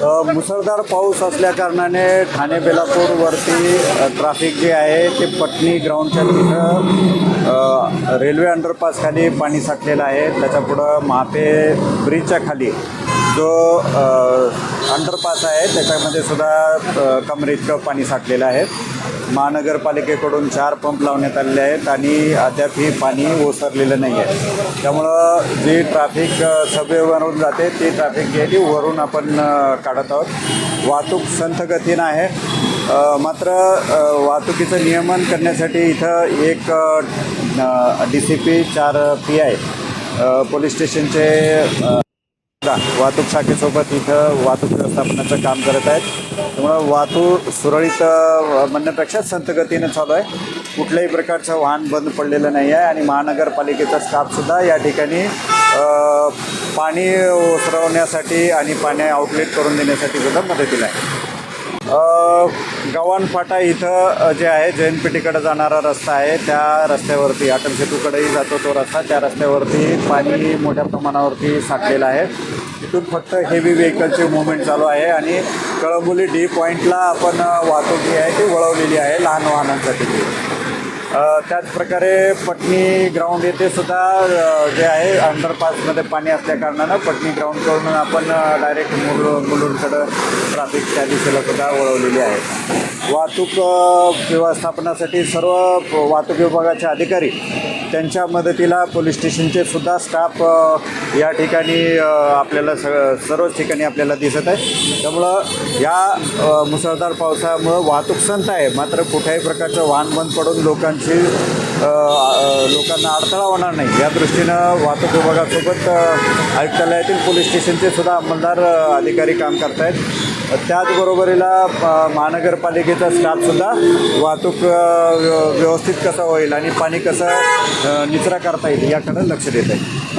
मुसळधार पाऊस असल्याकारणाने ठाणे बेलापूरवरती ट्रॅफिक जे आहे ते पटणी ग्राउंडच्या तिथं रेल्वे अंडरपासखाली पाणी साठलेलं आहे. त्याच्यापुढं महापे ब्रिजच्या खाली जो अंडरपास आहे त्याच्यामध्ये सुद्धा कमरेइतकं पाणी साठलेलं आहे. महानगरपालिकेकडून 4 पंप लावण्यात आलेले आहेत आणि अद्याप ही पाणी ओसरलेलं नाही आहे. त्यामुळं जी ट्रॅफिक सबवेवरून जाते ती ट्रॅफिक जी आहे ती वरून आपण काढत आहोत. वाहतूक संथ गतीनं आहे. मात्र वाहतुकीचं नियमन करण्यासाठी इथं एक DCP 4 PI पोलीस स्टेशनचे वाहतूक शाखेसोबत इथं वाहतूक व्यवस्थापनाचं काम करत आहेत. त्यामुळं वाहतूक सुरळीत म्हणण्यापेक्षा संथ गतीनं चालू आहे. कुठल्याही प्रकारचं वाहन बंद पडलेलं नाही आहे आणि महानगरपालिकेचा स्टाफसुद्धा या ठिकाणी पाणी ओसरवण्यासाठी आणि पाणी आउटलेट करून देण्यासाठी सुद्धा मदतीला आहे. गव्हाण फाटा इथं जे आहे जैन पेठेकडे जाणारा रस्ता आहे त्या रस्त्यावरती अटल सेतूकडेही जातो तो रस्ता, त्या रस्त्यावरती पाणी मोठ्या प्रमाणावरती साठलेलं आहे. तिथून फक्त हेवी व्हेकलची मूवमेंट चालू आहे आणि कळंबोली डी पॉईंटला आपण वाहतूक जी आहे ती वळवलेली आहे लहान वाहनांसाठी. त्याचप्रकारे पटणी ग्राउंड येथे सुद्धा जे आहे अंडरपासमध्ये पाणी असल्याकारणानं पटणी ग्राउंडकडून आपण डायरेक्ट मुलुंडकडं ट्रॅफिक त्या दिशेला सुद्धा वळवलेली आहे. वाहतूक व्यवस्थापनासाठी सर्व वाहतूक विभागाचे अधिकारी त्यांच्या मदतीला पोलीस स्टेशनचे सुद्धा स्टाफ या ठिकाणी आपल्याला सर्वच ठिकाणी आपल्याला दिसत आहे. त्यामुळं या मुसळधार पावसामुळं वाहतूक संथ आहे. मात्र कुठल्याही प्रकारचं वाहन बंद पडून लोकांना अडथळा होणार नाही या दृष्टीनं वाहतूक विभागासोबत आयुक्तालयातील पोलीस स्टेशनचे सुद्धा अंमलदार अधिकारी काम करत आहेत. त्याचबरोबरीला महानगरपालिकेचा स्टाफसुद्धा वाहतूक व्यवस्थित कसं होईल आणि पाणी कसं निचरा करता येईल याकडे लक्ष देत आहे.